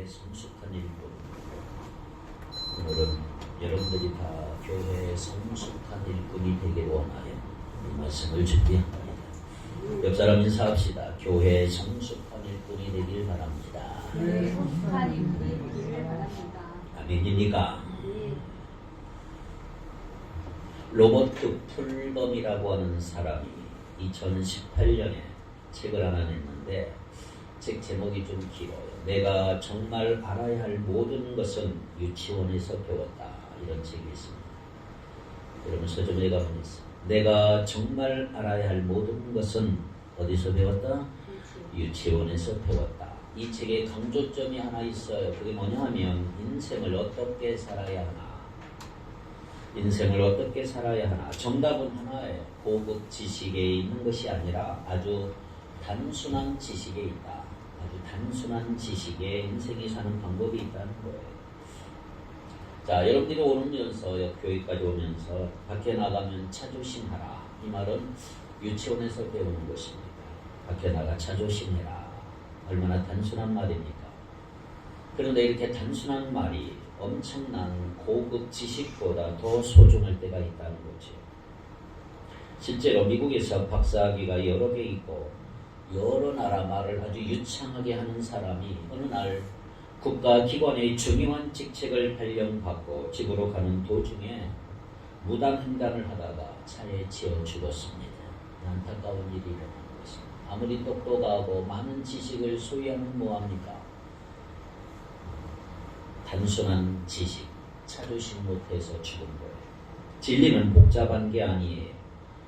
성숙한 일꾼. 오늘은 여러분들이 다 교회의 성숙한 일꾼이 되기를 원하여 이 말씀을 준비합니다. 옆 사람 인사합시다. 교회의 성숙한 일꾼이 되길 바랍니다. 네, 성숙한 일꾼이 되기를 바랍니다. 아멘입니까? 네. 로버트 풀범이라고 하는 사람이 2018년에 책을 하나 냈는데 책 제목이 좀 길어요. 내가 정말 알아야 할 모든 것은 유치원에서 배웠다. 이런 책이 있습니다. 여러분 서점 읽어보면 있습니다. 내가 정말 알아야 할 모든 것은 어디서 배웠다? 유치원에서 배웠다. 이 책에 강조점이 하나 있어요. 그게 뭐냐 하면 인생을 어떻게 살아야 하나. 인생을 어떻게 살아야 하나. 정답은 하나예요. 고급 지식에 있는 것이 아니라 아주 단순한 지식에 있다. 아주 단순한 지식에 인생이 사는 방법이 있다는 거예요. 자, 여러분들이 오면서 교회까지 오면서 밖에 나가면 차조심하라. 이 말은 유치원에서 배우는 것입니다. 밖에 나가 차조심해라. 얼마나 단순한 말입니까? 그런데 이렇게 단순한 말이 엄청난 고급 지식보다 더 소중할 때가 있다는 거죠. 실제로 미국에서 박사학위가 여러 개 있고 여러 나라 말을 아주 유창하게 하는 사람이 어느 날 국가기관의 중요한 직책을 발령받고 집으로 가는 도중에 무단횡단을 하다가 차에 치여 죽었습니다. 안타까운 일이 일어난 것입니다. 아무리 똑똑하고 많은 지식을 소유하면 뭐합니까? 단순한 지식, 차조심 못해서 죽은 거예요. 진리는 복잡한 게 아니에요.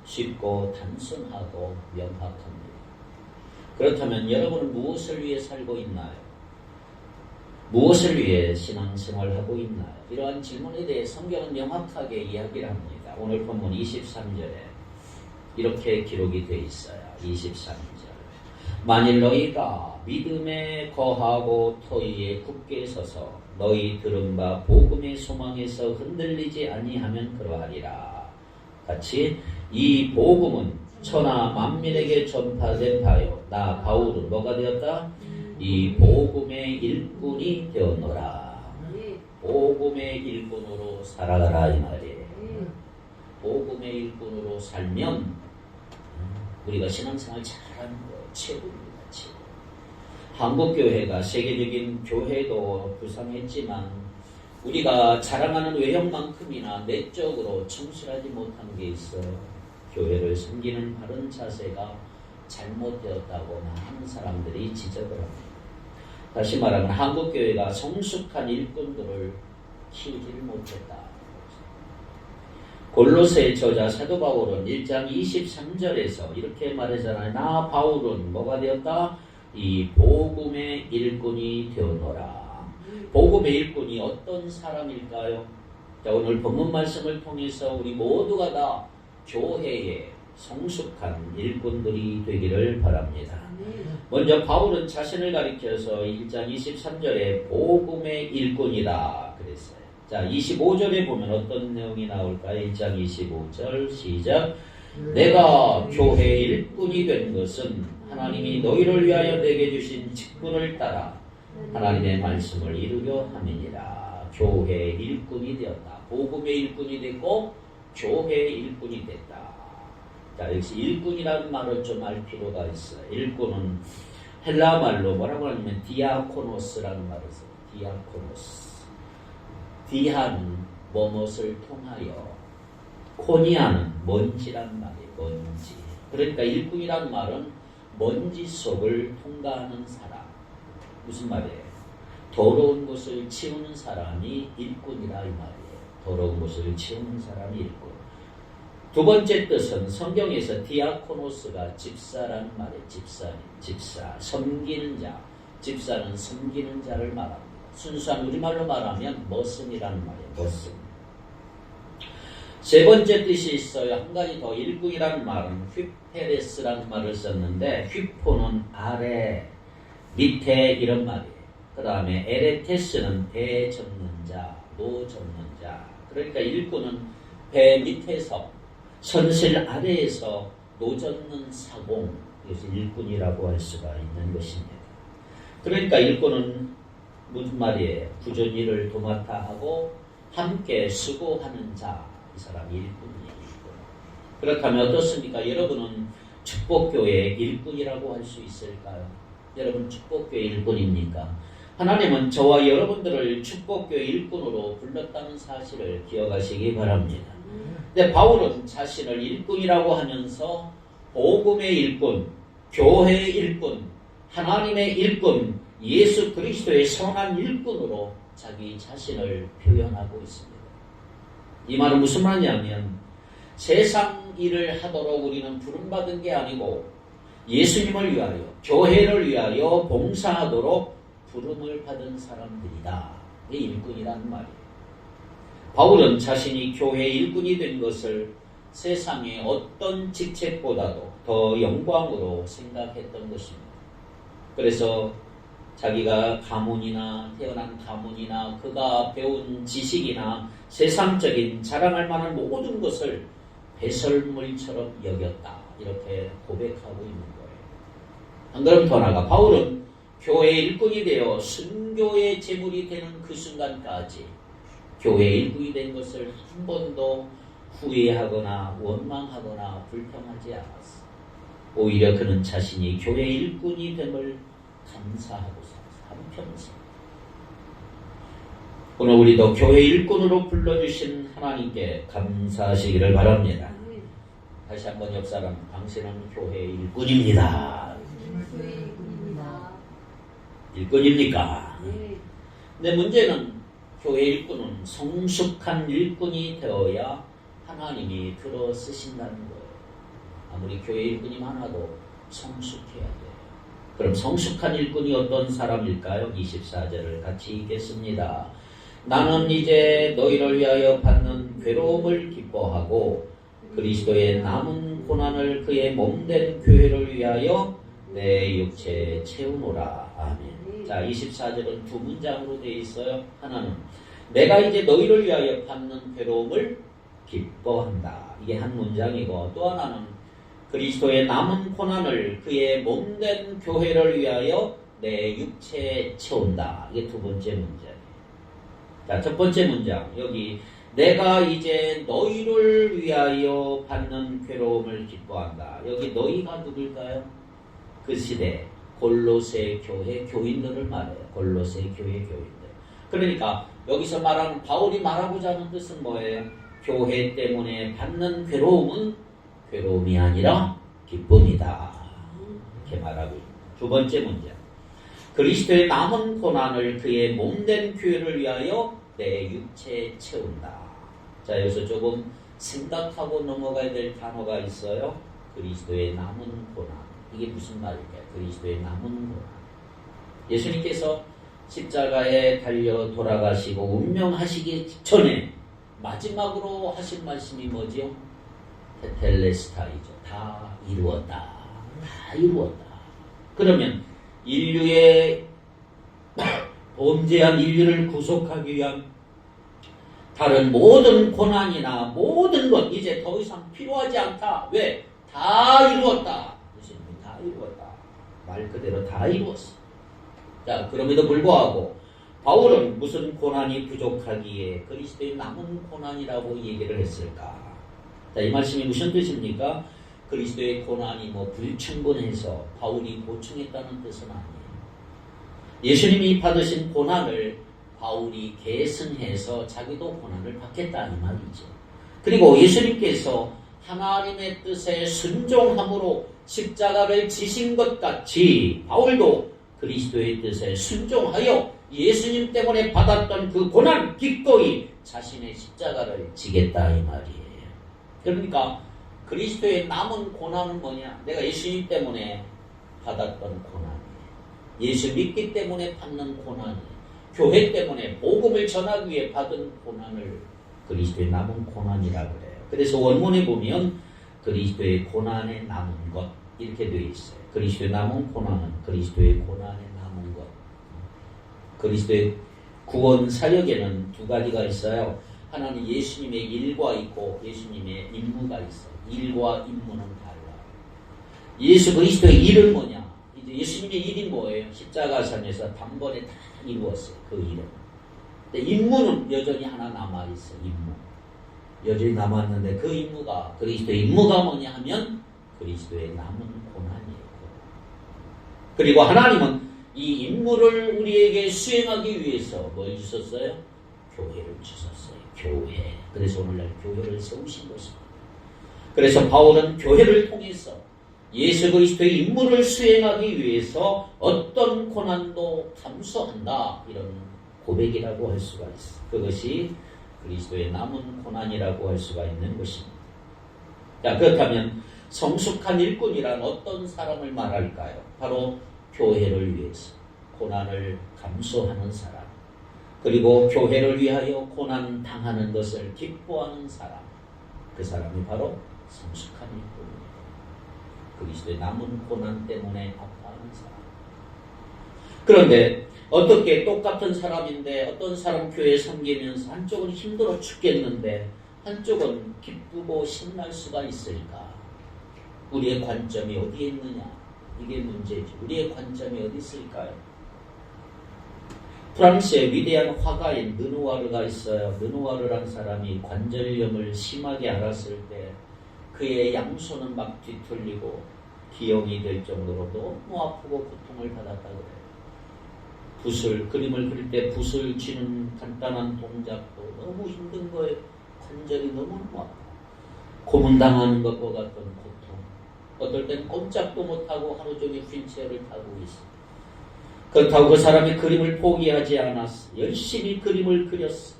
쉽고 단순하고 명확합니다. 그렇다면 여러분은 무엇을 위해 살고 있나요? 무엇을 위해 신앙생활하고 있나요? 이러한 질문에 대해 성경은 명확하게 이야기를 합니다. 오늘 본문 23절에 이렇게 기록이 되어 있어요. 23절. 만일 너희가 믿음에 거하고 토의에 굳게 서서 너희 들은 바 복음의 소망에서 흔들리지 아니하면 그러하리라. 같이 이 복음은 천하 만민에게 전파된 바요. 나 바울은 뭐가 되었다? 이 복음의 일꾼이 되었노라. 복음의 일꾼으로 살아가라 이 말이에요. 복음의 일꾼으로 살면 우리가 신앙생활 잘하는 거 최고입니다. 최고. 한국교회가 세계적인 교회도 부상했지만 우리가 자랑하는 외형만큼이나 내적으로 충실하지 못한 게 있어요. 교회를 섬기는 바른 자세가 잘못되었다고 많은 사람들이 지적을 합니다. 다시 말하면 한국교회가 성숙한 일꾼들을 키우지를 못했다. 골로새 저자 사도 바울은 1장 23절에서 이렇게 말하잖아요. 나 바울은 뭐가 되었다? 이 복음의 일꾼이 되었노라. 복음의 일꾼이 어떤 사람일까요? 자, 오늘 본문 말씀을 통해서 우리 모두가 다 교회의 성숙한 일꾼들이 되기를 바랍니다. 먼저 바울은 자신을 가리켜서 1장 23절에 복음의 일꾼이다 그랬어요. 자, 25절에 보면 어떤 내용이 나올까요? 1장 25절 시작. 내가 교회 일꾼이 된 것은 하나님이 너희를 위하여 내게 주신 직분을 따라 하나님의 말씀을 이루려 함이니라. 교회 일꾼이 되었다. 복음의 일꾼이 됐고 교회 일꾼이 됐다. 자, 역시 일꾼이라는 말을 좀 알 필요가 있어요. 일꾼은 헬라 말로 뭐라고 하냐면 디아코노스라는 말을 써요. 디아코노스. 디아는 무엇을 통하여, 코니아는 먼지란 말이에요. 먼지. 그러니까 일꾼이라는 말은 먼지 속을 통과하는 사람. 무슨 말이에요? 더러운 것을 치우는 사람이 일꾼이라 이 말이에요. 더러운 것을 치우는 사람이 일꾼. 두 번째 뜻은 성경에서 디아코노스가 집사라는 말이에요. 집사. 섬기는 자. 집사는 섬기는 자를 말합니다. 순수한 우리말로 말하면 머슴이라는 말이에요. 머슴. 세 번째 뜻이 있어요. 한 가지 더. 일꾼이라는 말은 휘페레스라는 말을 썼는데 휘포는 아래, 밑에 이런 말이에요. 그 다음에 에레테스는 배 접는 자, 노 접는 자. 그러니까 일꾼은 배 밑에서 선실 아래에서 노 접는 사공. 그래서 일꾼이라고 할 수가 있는 것입니다. 그러니까 일꾼은 무슨 말이에요? 굳은 일을 도맡아 하고 함께 수고하는 자, 이 사람이 일꾼이에요. 그렇다면 어떻습니까? 여러분은 축복교회의 일꾼이라고 할 수 있을까요? 여러분 축복교회 일꾼입니까? 하나님은 저와 여러분들을 축복교회 일꾼으로 불렀다는 사실을 기억하시기 바랍니다. 근데 바울은 자신을 일꾼이라고 하면서 복음의 일꾼, 교회의 일꾼, 하나님의 일꾼, 예수 그리스도의 선한 일꾼으로 자기 자신을 표현하고 있습니다. 이 말은 무슨 말이냐면 세상 일을 하도록 우리는 부름받은 게 아니고 예수님을 위하여, 교회를 위하여 봉사하도록 부름을 받은 사람들이다. 이 일꾼이라는 말이에요. 바울은 자신이 교회 일꾼이 된 것을 세상의 어떤 직책보다도 더 영광으로 생각했던 것입니다. 그래서 자기가 가문이나 태어난 가문이나 그가 배운 지식이나 세상적인 자랑할 만한 모든 것을 배설물처럼 여겼다. 이렇게 고백하고 있는 거예요. 한 걸음 더 나아가 바울은 교회 일꾼이 되어 순교의 제물이 되는 그 순간까지 교회 일꾼이 된 것을 한 번도 후회하거나 원망하거나 불평하지 않았어. 오히려 그는 자신이 교회 일꾼이 됨을 감사하고 살았어. 한평생. 오늘 우리도 교회 일꾼으로 불러주신 하나님께 감사하시기를 바랍니다. 다시 한번 옆 사람, 당신은 교회 일꾼입니다. 일꾼입니까? 근데 문제는 교회 일꾼은 성숙한 일꾼이 되어야 하나님이 들어 쓰신다는 거예요. 아무리 교회 일꾼이 많아도 성숙해야 돼요. 그럼 성숙한 일꾼이 어떤 사람일까요? 24절을 같이 읽겠습니다. 나는 이제 너희를 위하여 받는 괴로움을 기뻐하고 그리스도의 남은 고난을 그의 몸된 교회를 위하여 내 육체에 채우노라. 아멘. 자, 24절은 두 문장으로 되어 있어요. 하나는 내가 이제 너희를 위하여 받는 괴로움을 기뻐한다. 이게 한 문장이고, 또 하나는 그리스도의 남은 고난을 그의 몸된 교회를 위하여 내 육체에 채운다. 이게 두 번째 문장이에요. 자, 첫 번째 문장. 여기 내가 이제 너희를 위하여 받는 괴로움을 기뻐한다. 여기 너희가 누굴까요? 그 시대 골로새 교회 교인들을 말해요. 골로새 교회 교인들. 그러니까 여기서 말하는 바울이 말하고자 하는 뜻은 뭐예요? 교회 때문에 받는 괴로움은 괴로움이 아니라 기쁨이다. 이렇게 말하고 있습니다. 두 번째 문장. 그리스도의 남은 고난을 그의 몸된 교회를 위하여 내 육체에 채운다. 자, 여기서 조금 생각하고 넘어가야 될 단어가 있어요. 그리스도의 남은 고난. 이게 무슨 말일까요? 그리스도의 남은 고난. 예수님께서 십자가에 달려 돌아가시고 운명하시기 전에 마지막으로 하신 말씀이 뭐지요? 테텔레스타이죠. 다 이루었다. 다 이루었다. 그러면 인류의 범죄한 인류를 구속하기 위한 다른 모든 고난이나 모든 것 이제 더 이상 필요하지 않다. 왜? 다 이루었다. 예수님이 다 이루었다. 말 그대로 다 이루었어. 자, 그럼에도 불구하고 바울은 무슨 고난이 부족하기에 그리스도의 남은 고난이라고 얘기를 했을까? 자, 이 말씀이 무슨 뜻입니까? 그리스도의 고난이 불충분해서 바울이 보충했다는 뜻은 아니에요. 예수님이 받으신 고난을 바울이 계승해서 자기도 고난을 받겠다 이 말이죠. 그리고 예수님께서 하나님의 뜻에 순종함으로 십자가를 지신 것 같이 바울도 그리스도의 뜻에 순종하여 예수님 때문에 받았던 그 고난 기꺼이 자신의 십자가를 지겠다 이 말이에요. 그러니까 그리스도의 남은 고난은 뭐냐? 내가 예수님 때문에 받았던 고난이에요. 예수 믿기 때문에 받는 고난이에요. 교회 때문에 복음을 전하기 위해 받은 고난을 그리스도의 남은 고난이라고 해요. 그래서 원문에 보면 그리스도의 고난에 남은 것 이렇게 되어 있어요. 그리스도의 남은 고난은 그리스도의 고난에 남은 것. 그리스도의 구원 사역에는 두 가지가 있어요. 하나는 예수님의 일과 있고 예수님의 임무가 있어요. 일과 임무는 달라요. 예수 그리스도의 일은 뭐냐? 이제 예수님의 일이 뭐예요? 십자가상에서 단번에 다 이루었어요. 그 일은. 근데 임무는 여전히 하나 남아있어요. 임무. 여전히 남았는데 그 임무가, 그리스도의 임무가 뭐냐 하면 그리스도의 남은 고난이에요. 그리고 하나님은 이 임무를 우리에게 수행하기 위해서 뭘 주셨어요? 교회를 주셨어요. 교회. 그래서 오늘날 교회를 세우신 것입니다. 그래서 바울은 교회를 통해서 예수 그리스도의 임무를 수행하기 위해서 어떤 고난도 감수한다. 이런 고백이라고 할 수가 있어요. 그것이 그리스도의 남은 고난이라고 할 수가 있는 것입니다. 자, 그렇다면 성숙한 일꾼이란 어떤 사람을 말할까요? 바로 교회를 위해서 고난을 감수하는 사람, 그리고 교회를 위하여 고난 당하는 것을 기뻐하는 사람, 그 사람이 바로 성숙한 일꾼입니다. 그리스도의 남은 고난 때문에 아파하는 사람. 그런데 어떻게 똑같은 사람인데 어떤 사람 교회 섬기면서 한쪽은 힘들어 죽겠는데 한쪽은 기쁘고 신날 수가 있을까? 우리의 관점이 어디에 있느냐? 이게 문제죠. 우리의 관점이 어디 있을까요? 프랑스의 위대한 화가인 르누아르가 있어요. 르누아르란 사람이 관절염을 심하게 앓았을 때 그의 양손은 막 뒤틀리고 기형이 될 정도로 너무 아프고 고통을 받았다고 해요. 그림을 그릴 때 붓을 쥐는 간단한 동작도 너무 힘든 거예요. 관절이 너무너무 아파. 고문당하는 것과 같은 고통. 어떨 땐 꼼짝도 못하고 하루 종일 휠체어를 타고 있어. 그렇다고 그 사람이 그림을 포기하지 않았어. 열심히 그림을 그렸어.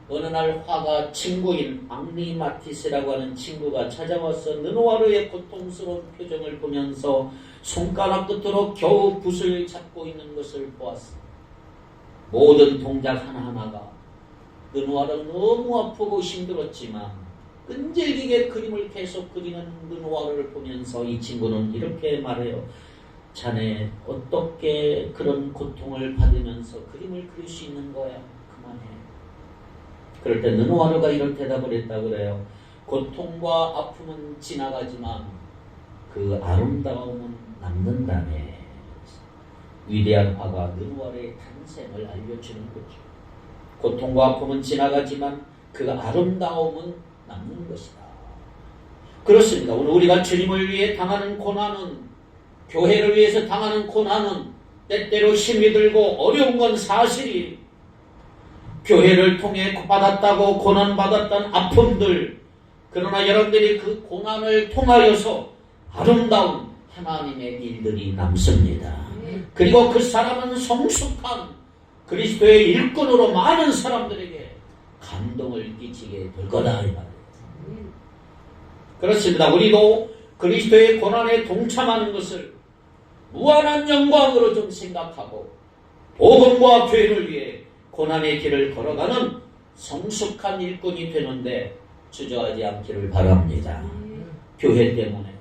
어느 날 화가 친구인 앙리 마티스라고 하는 친구가 찾아와서 르누아르의 고통스러운 표정을 보면서 손가락 끝으로 겨우 붓을 잡고 있는 것을 보았어. 모든 동작 하나하나가 르누아르는 너무 아프고 힘들었지만 끈질기게 그림을 계속 그리는 르누아르를 보면서 이 친구는 이렇게 말해요. 자네 어떻게 그런 고통을 받으면서 그림을 그릴 수 있는 거야? 그만해. 그럴 때 르누아르가 이런 대답을 했다고 그래요. 고통과 아픔은 지나가지만 그 아름다움은 남는다네. 위대한 화가 르누아르의 탄생을 알려주는 거죠. 고통과 아픔은 지나가지만 그 아름다움은 남는 것이다. 그렇습니다. 오늘 우리가 주님을 위해 당하는 고난은, 교회를 위해서 당하는 고난은 때때로 힘이 들고 어려운 건 사실이, 교회를 통해 받았다고 고난받았던 아픔들, 그러나 여러분들이 그 고난을 통하여서 아름다운 하나님의 일들이 남습니다. 그리고 그 사람은 성숙한 그리스도의 일꾼으로 많은 사람들에게 감동을 끼치게 될 거다 이 말이에요. 그렇습니다. 우리도 그리스도의 고난에 동참하는 것을 무한한 영광으로 좀 생각하고 복음과 교회를 위해 고난의 길을 걸어가는 성숙한 일꾼이 되는데 주저하지 않기를 바랍니다. 교회 때문에,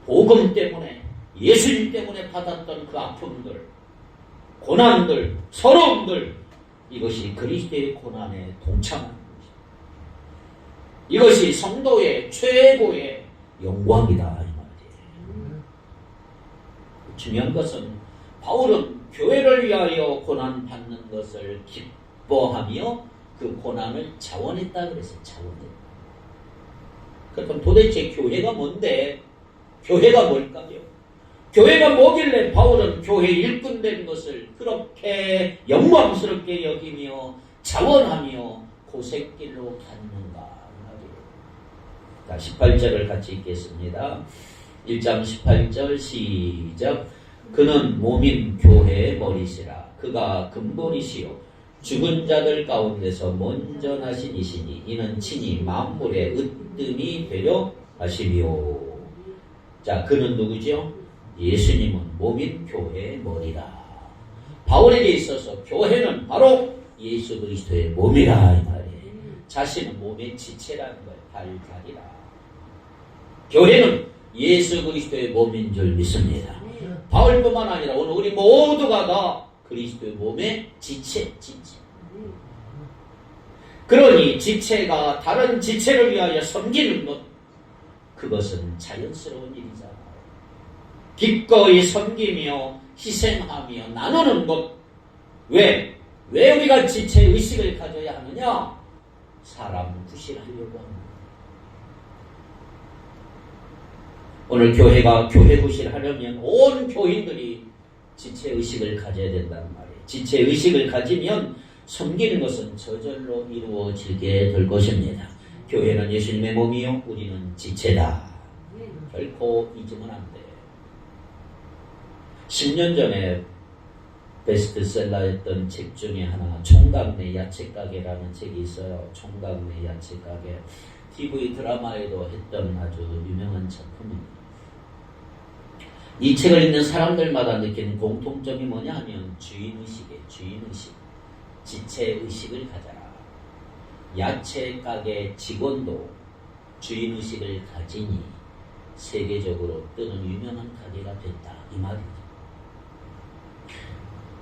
복음 때문에, 예수님 때문에 받았던 그 아픔들, 고난들, 서러움들, 이것이 그리스도의 고난에 동참하는 것입니다. 이것이 성도의 최고의 영광이다 이 말이에요. 중요한 것은 바울은 교회를 위하여 고난받는 것을 기뻐하며 그 고난을 자원했다 그랬어요. 자원했다. 그럼 도대체 교회가 뭔데? 교회가 뭘까요? 교회가 뭐길래 바울은 교회 일꾼된 것을 그렇게 영광스럽게 여기며 자원하며 고생길로 갔는가? 자, 18절을 같이 읽겠습니다. 1장 18절 시작. 그는 몸인 교회의 머리시라. 그가 근본이시요 죽은 자들 가운데서 먼저 나신 이시니 이는 친히 만물의 으뜸이 되려 하시리요. 자, 그는 누구죠? 예수님은 몸인 교회의 머리라. 바울에게 있어서 교회는 바로 예수 그리스도의 몸이라 이 말이에요. 자신은 몸의 지체라는 거예요. 다리라. 교회는 예수 그리스도의 몸인 줄 믿습니다. 바울뿐만 아니라 오늘 우리 모두가 다 그리스도의 몸의 지체. 그러니 지체가 다른 지체를 위하여 섬기는 것, 그것은 자연스러운 일이잖아요. 기꺼이 섬기며 희생하며 나누는 것. 왜 우리가 지체의식을 가져야 하느냐? 사람 구실하려고 합니다. 오늘 교회가 교회 구실하려면 온 교인들이 지체의식을 가져야 된다는 말이에요. 지체의식을 가지면 섬기는 것은 저절로 이루어지게 될 것입니다. 교회는 예수님의 몸이요 우리는 지체다. 결코 잊으면 안 돼요. 10년 전에 베스트셀러였던 책 중에 하나, 총각내 야채가게라는 책이 있어요. 총각내 야채가게. TV 드라마에도 했던 아주 유명한 작품입니다. 이 책을 읽는 사람들마다 느끼는 공통점이 뭐냐 하면 주인의식이에요. 주인의식. 지체의식을 가져라. 야채가게 직원도 주인의식을 가지니 세계적으로 뜨는 유명한 가게가 됐다. 이 말이죠.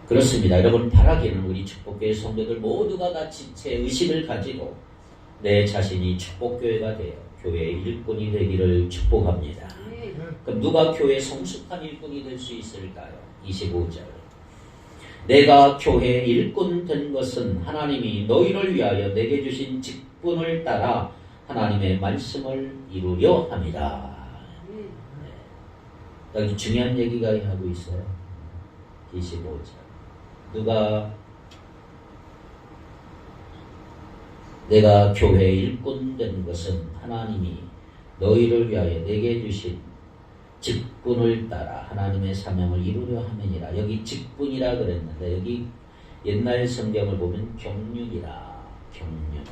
그렇습니다. 여러분, 바라기는 우리 축복교회 성도들 모두가 다 지체의식을 가지고 내 자신이 축복교회가 되어 교회의 일꾼이 되기를 축복합니다. 그럼 누가 교회 성숙한 일꾼이 될 수 있을까요? 25절. 내가 교회 일꾼 된 것은 하나님이 너희를 위하여 내게 주신 직분을 따라 하나님의 말씀을 이루려 함이다. 네. 여기 중요한 얘기가 하고 있어요. 25절. 내가 교회 일꾼 된 것은 하나님이 너희를 위하여 내게 주신 직분을 따라 하나님의 사명을 이루려 함이니라. 여기 직분이라 그랬는데 여기 옛날 성경을 보면 경륜이라. 경륜.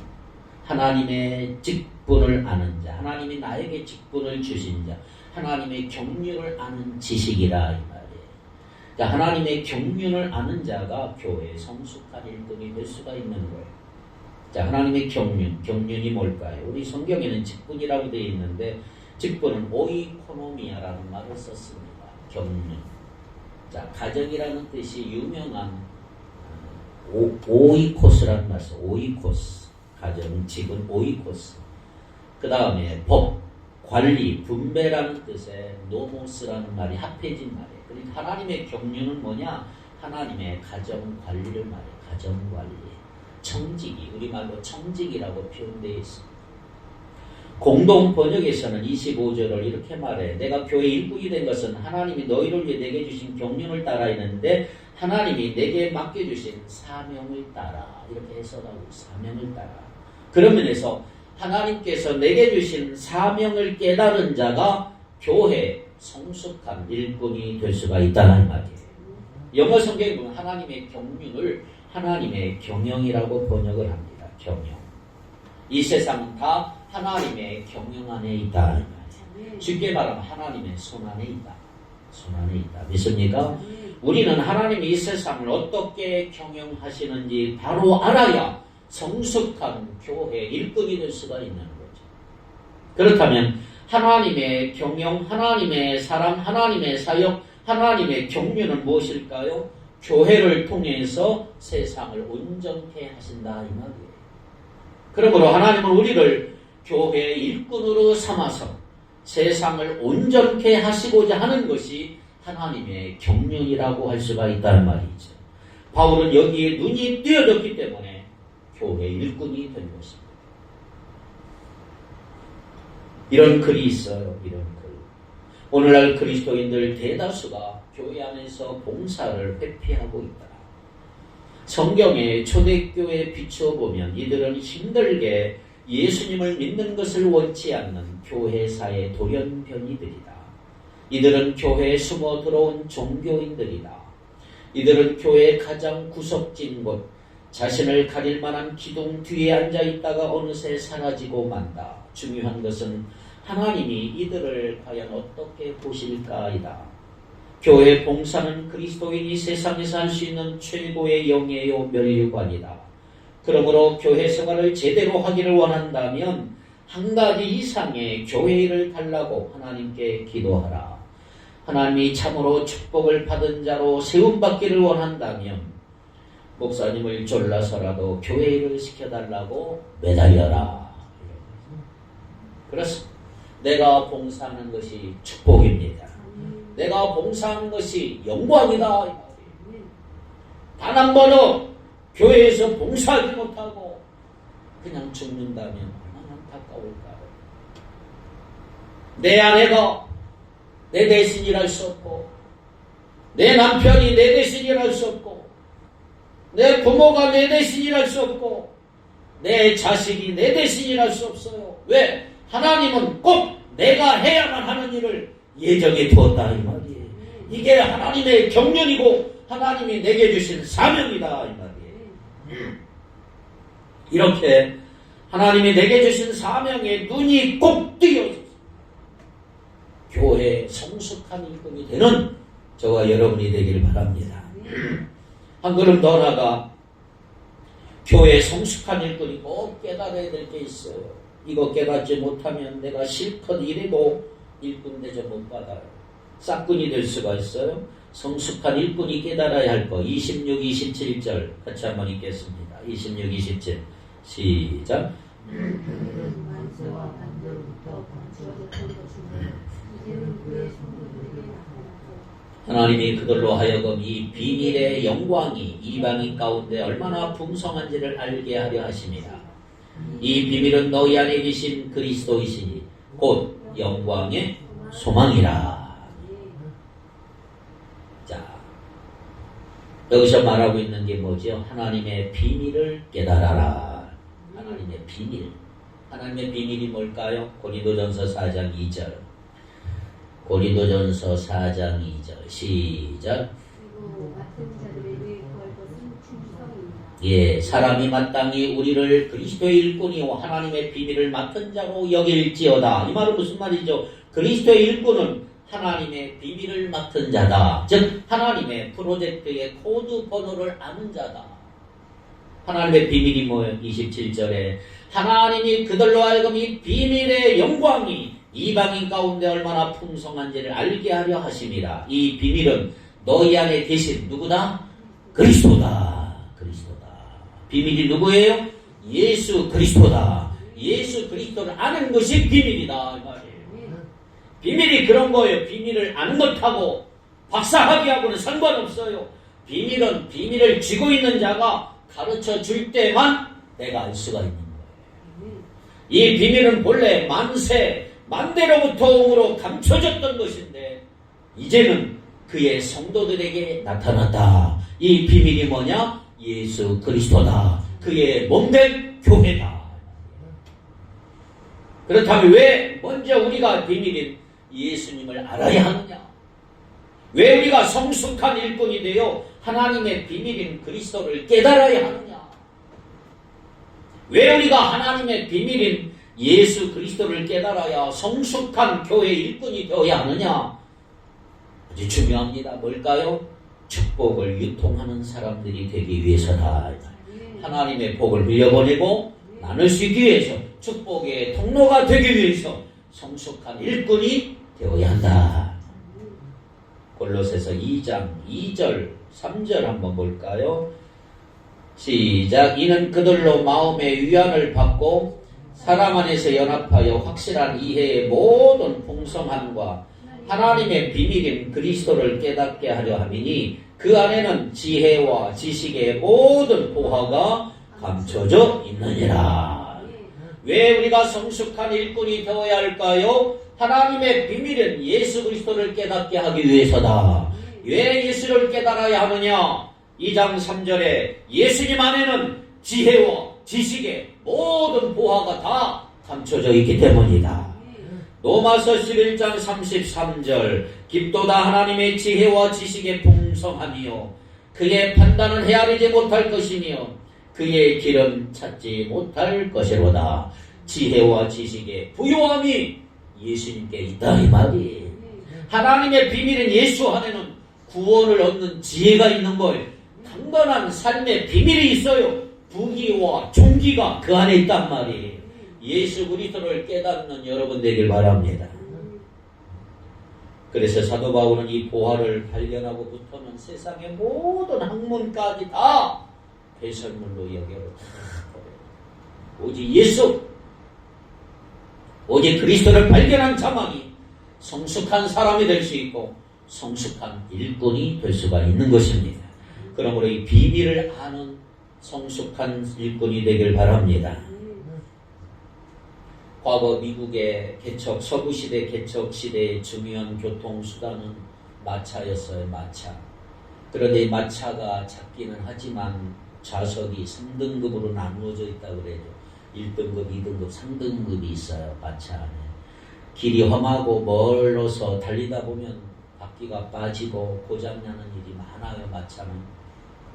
하나님의 직분을 아는 자, 하나님이 나에게 직분을 주신 자, 하나님의 경륜을 아는 지식이라 이 말이에요. 그러니까 하나님의 경륜을 아는 자가 교회의 성숙한 일꾼이 될 수가 있는 거예요. 자, 하나님의 경륜이 뭘까요? 우리 성경에는 직분이라고 되어 있는데 직분은 오이코노미아라는 말을 썼습니다. 경륜. 자, 가정이라는 뜻이 유명한 오이코스라는 말 써. 오이코스. 가정, 집은 오이코스. 그 다음에 법, 관리, 분배라는 뜻의 노모스라는 말이 합해진 말이에요. 그러니까 하나님의 경륜은 뭐냐? 하나님의 가정 관리를 말해요. 가정 관리. 청지기, 우리말로 청지기라고 표현되어 있습니다. 공동 번역에서는 25절을 이렇게 말해. 내가 교회 일꾼이 된 것은 하나님이 너희를 위해 내게 주신 경륜을 따라 있는데 하나님이 내게 맡겨주신 사명을 따라. 이렇게 해석하고 사명을 따라. 그런 면에서 하나님께서 내게 주신 사명을 깨달은 자가 교회 성숙한 일꾼이 될 수가 있다는 말이에요. 영어 성경에 보면 하나님의 경륜을 하나님의 경영이라고 번역을 합니다. 경영. 이 세상은 다 하나님의 경영 안에 있다. 쉽게 말하면 하나님의 손 안에 있다. 손 안에 있다. 믿습니까? 우리는 하나님이 이 세상을 어떻게 경영하시는지 바로 알아야 성숙한 교회 일꾼이 될 수가 있는 거죠. 그렇다면 하나님의 경영, 하나님의 사랑, 하나님의 사역, 하나님의 경륜은 무엇일까요? 교회를 통해서 세상을 온전케 하신다 이 말이에요. 그러므로 하나님은 우리를 교회의 일꾼으로 삼아서 세상을 온전케 하시고자 하는 것이 하나님의 경륜이라고 할 수가 있다는 말이죠. 바울은 여기에 눈이 띄어졌기 때문에 교회의 일꾼이 된 것입니다. 이런 글이 있어요. 이런 글. 오늘날 그리스도인들 대다수가 교회 안에서 봉사를 회피하고 있다. 성경의 초대교회에 비추어 보면 이들은 힘들게 예수님을 믿는 것을 원치 않는 교회사의 돌연변이들이다. 이들은 교회에 숨어 들어온 종교인들이다. 이들은 교회의 가장 구석진 곳, 자신을 가릴 만한 기둥 뒤에 앉아 있다가 어느새 사라지고 만다. 중요한 것은 하나님이 이들을 과연 어떻게 보실까이다. 교회 봉사는 그리스도인이 세상에서 할 수 있는 최고의 영예요 면류관이다. 그러므로 교회 생활을 제대로 하기를 원한다면 한 가지 이상의 교회 일을 달라고 하나님께 기도하라. 하나님이 참으로 축복을 받은 자로 세움받기를 원한다면 목사님을 졸라서라도 교회 일을 시켜달라고 매달려라. 그렇습니다. 내가 봉사하는 것이 축복입니다. 내가 봉사한 것이 영광이다. 단 한 번은 교회에서 봉사하지 못하고 그냥 죽는다면 얼마나 안타까울까요? 내 아내가 내 대신 일할 수 없고, 내 남편이 내 대신 일할 수 없고, 내 부모가 내 대신 일할 수 없고, 내 자식이 내 대신 일할 수 없어요. 왜? 하나님은 꼭 내가 해야만 하는 일을 예정해 두었다 이 말이에요. 이게 하나님의 경륜이고 하나님이 내게 주신 사명이다 이 말이에요. 이렇게 하나님이 내게 주신 사명에 눈이 꼭 뜨여서 교회에 성숙한 일꾼이 되는 저와 여러분이 되기를 바랍니다. 한 걸음 더 나아가 교회에 성숙한 일꾼이 꼭 깨달아야 될 게 있어요. 이거 깨닫지 못하면 내가 실컷 일해도 일꾼 대접 못 받아요. 싹군이 될 수가 있어요. 성숙한 일꾼이 깨달아야 할 거 26, 27절 같이 한번 읽겠습니다. 26, 27 시작. 만세와 반대로부터 주어졌던 것이니 이제는 그의 성도들에게 나타났고 하나님이 그들로 하여금 이 비밀의 영광이 이방인 가운데 얼마나 풍성한지를 알게 하려 하십니다. 이 비밀은 너희 안에 계신 그리스도이시니 곧 영광의 소망이라. 자, 여기서 말하고 있는 게 뭐죠? 하나님의 비밀을 깨달아라. 하나님의 비밀. 하나님의 비밀이 뭘까요? 고린도전서 4장 2절. 고린도전서 4장 2절 시작. 그리고 맡은 자들에게 구할 것은 충성입니다. 예, 사람이 마땅히 우리를 그리스도의 일꾼이요 하나님의 비밀을 맡은 자로 여길지어다. 이 말은 무슨 말이죠? 그리스도의 일꾼은 하나님의 비밀을 맡은 자다. 즉 하나님의 프로젝트의 코드 번호를 아는 자다. 하나님의 비밀이 뭐예요? 27절에 하나님이 그들로 하여금 이 비밀의 영광이 이방인 가운데 얼마나 풍성한지를 알게 하려 하심이라. 이 비밀은 너희 안에 계신 누구다? 그리스도다. 그리스도다. 비밀이 누구예요? 예수 그리스도다. 예수 그리스도를 아는 것이 비밀이다 이 말이에요. 비밀이 그런 거예요. 비밀을 아는 것하고 박사학위하고는 상관없어요. 비밀은 비밀을 쥐고 있는 자가 가르쳐 줄 때만 내가 알 수가 있는 거예요. 이 비밀은 본래 만대로부터 옹으로 감춰졌던 것인데 이제는 그의 성도들에게 나타났다. 이 비밀이 뭐냐? 예수 그리스도다. 그의 몸된 교회다. 그렇다면 왜 먼저 우리가 비밀인 예수님을 알아야 하느냐? 왜 우리가 성숙한 일꾼이 되어 하나님의 비밀인 그리스도를 깨달아야 하느냐? 왜 우리가 하나님의 비밀인 예수 그리스도를 깨달아야 성숙한 교회 일꾼이 되어야 하느냐? 아주 중요합니다. 뭘까요? 축복을 유통하는 사람들이 되기 위해서다. 하나님의 복을 흘려보내고 나눌 수 있기 위해서 축복의 통로가 되기 위해서 성숙한 일꾼이 되어야 한다. 골로새서 2장 2절 3절 한번 볼까요? 시작. 이는 그들로 마음의 위안을 받고 사랑 안에서 연합하여 확실한 이해의 모든 풍성함과 하나님의 비밀인 그리스도를 깨닫게 하려 함이니 그 안에는 지혜와 지식의 모든 보화가 감춰져 있느니라. 왜 우리가 성숙한 일꾼이 되어야 할까요? 하나님의 비밀은 예수 그리스도를 깨닫게 하기 위해서다. 왜 예수를 깨달아야 하느냐? 2장 3절에 예수님 안에는 지혜와 지식의 모든 보화가 다 감춰져 있기 때문이다. 로마서 11장 33절 깊도다 하나님의 지혜와 지식의 풍성함이요 그의 판단은 헤아리지 못할 것이며 그의 길은 찾지 못할 것이로다. 지혜와 지식의 부요함이 예수님께 있다 이 말이. 하나님의 비밀인 예수 안에는 구원을 얻는 지혜가 있는 거예요. 강건한 삶의 비밀이 있어요. 부귀와 존귀가 그 안에 있단 말이에요. 예수 그리스도를 깨닫는 여러분 되길 바랍니다. 그래서 사도 바울은 이 보화를 발견하고부터는 세상의 모든 학문까지 다 배설물로 여겨버려요. 오직 예수, 오직 그리스도를 발견한 자만이 성숙한 사람이 될 수 있고 성숙한 일꾼이 될 수가 있는 것입니다. 그러므로 이 비밀을 아는 성숙한 일꾼이 되길 바랍니다. 과거 미국의 개척, 서부시대 개척 시대의 중요한 교통수단은 마차였어요. 마차. 그런데 이 마차가 작기는 하지만 좌석이 3등급으로 나누어져 있다고 그래요. 1등급, 2등급, 3등급이 있어요. 마차 안에. 길이 험하고 멀어서 달리다 보면 바퀴가 빠지고 고장나는 일이 많아요. 마차는.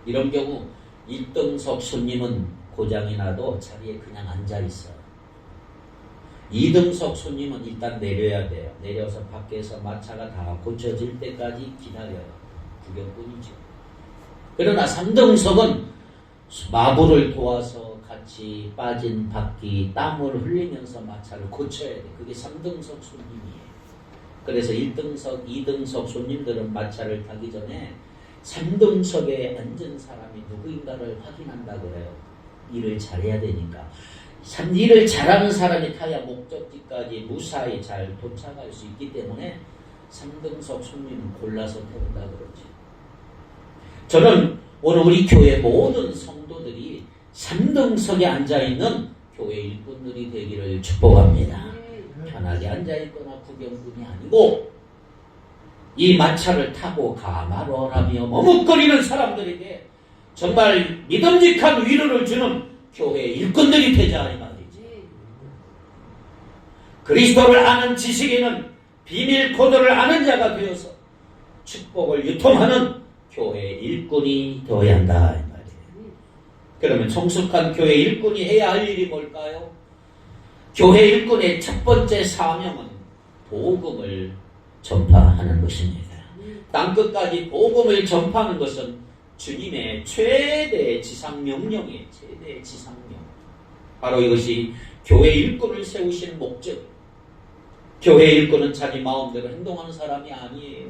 이런 경우 1등석 손님은 고장이 나도 자리에 그냥 앉아 있어요. 2등석 손님은 일단 내려야 돼요. 내려서 밖에서 마차가 다 고쳐질 때까지 기다려요. 구경꾼이죠. 그러나 3등석은 마부를 도와서 같이 빠진 바퀴, 땀을 흘리면서 마차를 고쳐야 돼. 그게 3등석 손님이에요. 그래서 1등석, 2등석 손님들은 마차를 타기 전에 3등석에 앉은 사람이 누구인가를 확인한다고 그래요. 일을 잘해야 되니까. 일을 잘하는 사람이 타야 목적지까지 무사히 잘 도착할 수 있기 때문에 3등석 손님은 골라서 태운다 그러지. 저는 오늘 우리 교회 모든 성도들이 3등석에 앉아있는 교회 일꾼들이 되기를 축복합니다. 편하게 앉아있거나 구경꾼이 아니고 이 마차를 타고 가마로라며 머뭇거리는 사람들에게 정말 믿음직한 위로를 주는 교회 일꾼들이 되자 이 말이지. 그리스도를 아는 지식인은 비밀 코드를 아는 자가 되어서 축복을 유통하는 교회 일꾼이 되어야 한다 이 말이에요. 그러면 성숙한 교회 일꾼이 해야 할 일이 뭘까요? 교회 일꾼의 첫 번째 사명은 복음을 전파하는 것입니다. 땅끝까지 복음을 전파하는 것은 주님의 최대의 지상명령이에요. 최대의 지상명. 바로 이것이 교회 일꾼을 세우신 목적. 교회 일꾼은 자기 마음대로 행동하는 사람이 아니에요.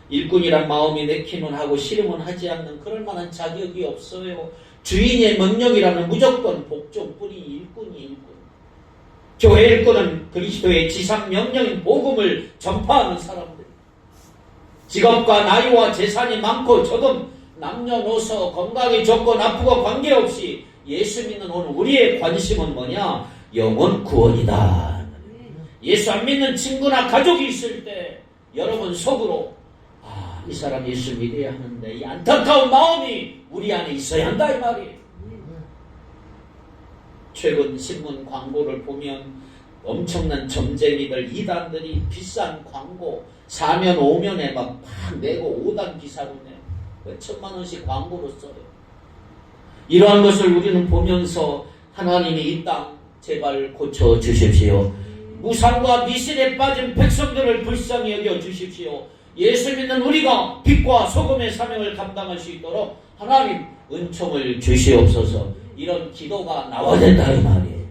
일꾼이란 마음이 내키면 하고 싫으면 하지 않는 그럴 만한 자격이 없어요. 주인의 명령이라는 무조건 복종뿐이 일꾼이 일꾼. 교회 일꾼은 그리스도의 지상명령인 복음을 전파하는 사람들. 직업과 나이와 재산이 많고 적음, 남녀노소, 건강이 좋고 나쁘고 관계없이 예수 믿는 오늘 우리의 관심은 뭐냐? 영혼 구원이다. 예수 안 믿는 친구나 가족이 있을 때 여러분 속으로 이 사람 예수 믿어야 하는데 이 안타까운 마음이 우리 안에 있어야 한다 이 말이에요. 최근 신문 광고를 보면 엄청난 점쟁이들, 이단들이 비싼 광고 4면 5면에 막 내고 5단 기사로 내요. 몇 천만 원씩 광고로 써요. 이러한 것을 우리는 보면서 하나님이 이 땅 제발 고쳐 주십시오. 무상과 미신에 빠진 백성들을 불쌍히 여겨 주십시오. 예수 믿는 우리가 빛과 소금의 사명을 감당할 수 있도록 하나님 은총을 주시옵소서. 이런 기도가 나와야 된다 이 말이에요.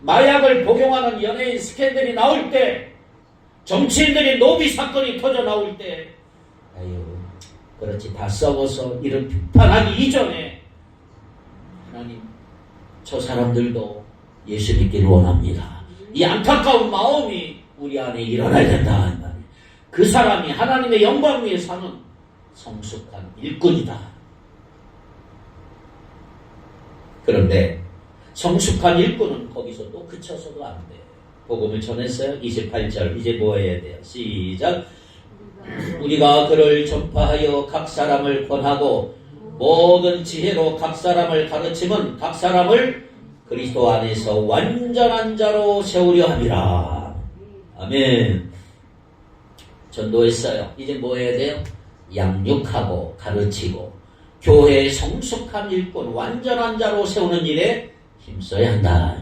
마약을 복용하는 연예인 스캔들이 나올 때, 정치인들이 노비 사건이 터져 나올 때, 그렇지 다 썩어서 이런 비판하기 이전에 하나님 저 사람들도 예수 믿기를 원합니다. 이 안타까운 마음이 우리 안에 일어나야 된다 이 말이에요. 그 사람이 하나님의 영광 위에 사는 성숙한 일꾼이다. 그런데 성숙한 일꾼은 거기서 또 그쳐서도 안 돼. 복음을 전했어요. 28절 이제 뭐 해야 돼요? 시작. 우리가 그를 전파하여 각 사람을 권하고 모든 지혜로 각 사람을 가르치면 각 사람을 그리스도 안에서 완전한 자로 세우려 함이라. 아멘. 전도했어요. 이제 뭐 해야 돼요? 양육하고 가르치고 교회의 성숙한 일꾼 완전한 자로 세우는 일에 힘써야 한다.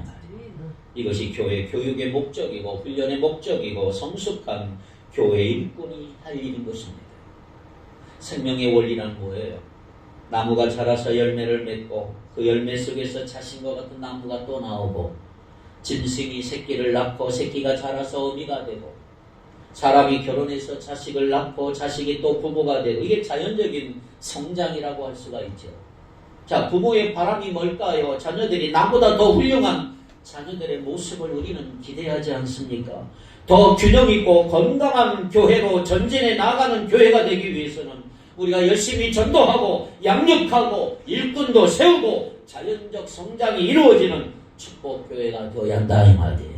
이것이 교회 교육의 목적이고 훈련의 목적이고 성숙한 교회 일꾼이 할 일인 것입니다. 생명의 원리란 뭐예요? 나무가 자라서 열매를 맺고 그 열매 속에서 자신과 같은 나무가 또 나오고 짐승이 새끼를 낳고 새끼가 자라서 어미가 되고 사람이 결혼해서 자식을 낳고 자식이 또 부모가 되고 이게 자연적인 성장이라고 할 수가 있죠. 자, 부모의 바람이 뭘까요? 자녀들이 나보다 더 훌륭한 자녀들의 모습을 우리는 기대하지 않습니까? 더 균형 있고 건강한 교회로 전진해 나가는 교회가 되기 위해서는 우리가 열심히 전도하고 양육하고 일꾼도 세우고 자연적 성장이 이루어지는 축복교회가 되어야 한다 이 말이에요.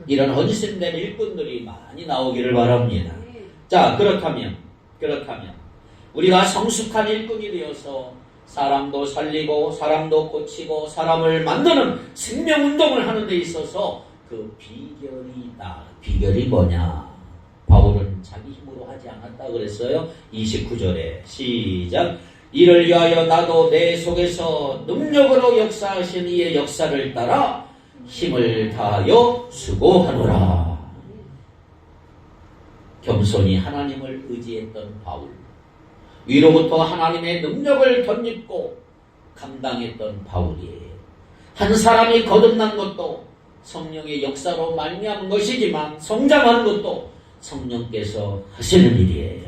이런 헌신된 일꾼들이 많이 나오기를 바랍니다. 자, 그렇다면 우리가 성숙한 일꾼이 되어서 사람도 살리고 사람도 고치고 사람을 만드는 생명운동을 하는 데 있어서 그 비결이 있다. 비결이 뭐냐? 바울은 자기 힘으로 하지 않았다 그랬어요. 29절에 시작. 이를 위하여 나도 내 속에서 능력으로 역사하신 이의 역사를 따라 힘을 다하여 수고하노라. 겸손히 하나님을 의지했던 바울, 위로부터 하나님의 능력을 덧입고 감당했던 바울이에요. 한 사람이 거듭난 것도 성령의 역사로 말미암은 것이지만 성장하는 것도 성령께서 하시는 일이에요.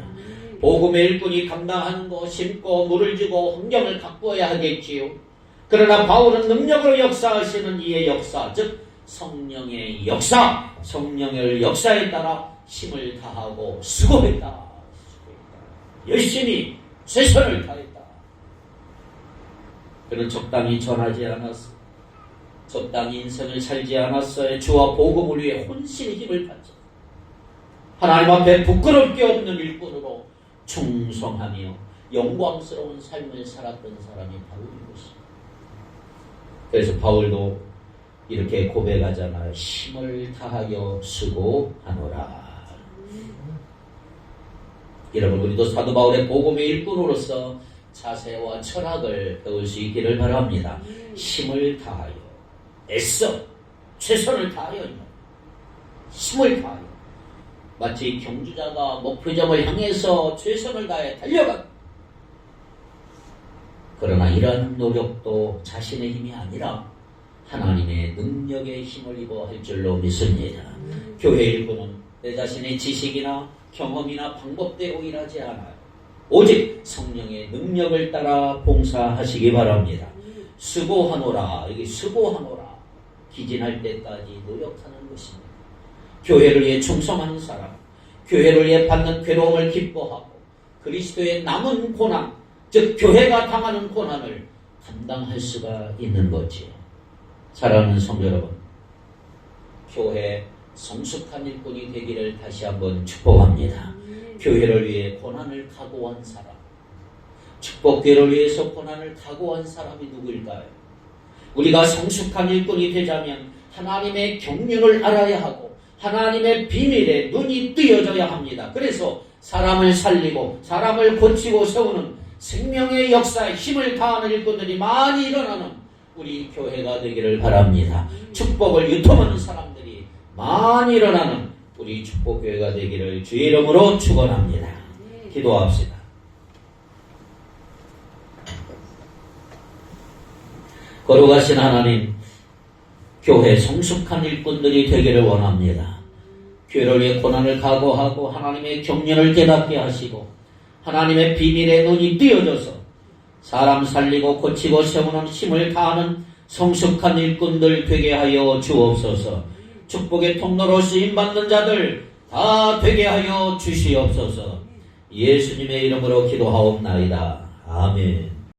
복음의 일꾼이 감당하는 거, 심고 물을 주고 환경을 가꾸어야 하겠지요. 그러나 바울은 능력으로 역사하시는 이의 역사, 즉 성령의 역사, 성령의 역사에 따라 힘을 다하고 수고했다. 열심히 최선을 다했다. 그는 적당히 전하지 않았어. 적당히 인생을 살지 않았어요. 주와 복음을 위해 혼신의 힘을 바쳐 하나님 앞에 부끄럽게 없는 일꾼으로 충성하며 영광스러운 삶을 살았던 사람이 바울인 것입니다. 그래서 바울도 이렇게 고백하잖아요. 힘을 다하여 수고하노라. 여러분, 우리도 사도 바울의 복음의 일꾼으로서 자세와 철학을 배울 수 있기를 바랍니다. 힘을 다하여, 애써, 최선을 다하여, 힘을 다하여. 마치 경주자가 목표점을 향해서 최선을 다해 달려간. 그러나 이러한 노력도 자신의 힘이 아니라 하나님의 능력의 힘을 입어 할 줄로 믿습니다. 교회 일꾼은 내 자신의 지식이나 경험이나 방법대로 일하지 않아요. 오직 성령의 능력을 따라 봉사하시기 바랍니다. 수고하노라. 이게 수고하노라. 기진할 때까지 노력하는 것입니다. 교회를 위해 충성하는 사람, 교회를 위해 받는 괴로움을 기뻐하고 그리스도의 남은 고난, 즉 교회가 당하는 고난을 감당할 수가 있는 거지요. 사랑하는 성도 여러분, 교회 성숙한 일꾼이 되기를 다시 한번 축복합니다. 교회를 위해 고난을 각오한 사람, 축복교회를 위해서 고난을 각오한 사람이 누구일까요? 우리가 성숙한 일꾼이 되자면 하나님의 경륜을 알아야 하고 하나님의 비밀에 눈이 뜨여져야 합니다. 그래서 사람을 살리고 사람을 고치고 세우는 생명의 역사에 힘을 다하는 일꾼들이 많이 일어나는 우리 교회가 되기를 바랍니다. 축복을 유통하는 사람들이 많이 일어나는 우리 축복교회가 되기를 주의 이름으로 축원합니다. 기도합시다. 거룩하신 하나님, 교회 성숙한 일꾼들이 되기를 원합니다. 교회를 위해 고난을 각오하고 하나님의 경륜을 깨닫게 하시고 하나님의 비밀에 눈이 띄어져서 사람 살리고 고치고 세우는 힘을 다하는 성숙한 일꾼들 되게 하여 주옵소서. 축복의 통로로 쓰임받는 자들 다 되게 하여 주시옵소서. 예수님의 이름으로 기도하옵나이다. 아멘.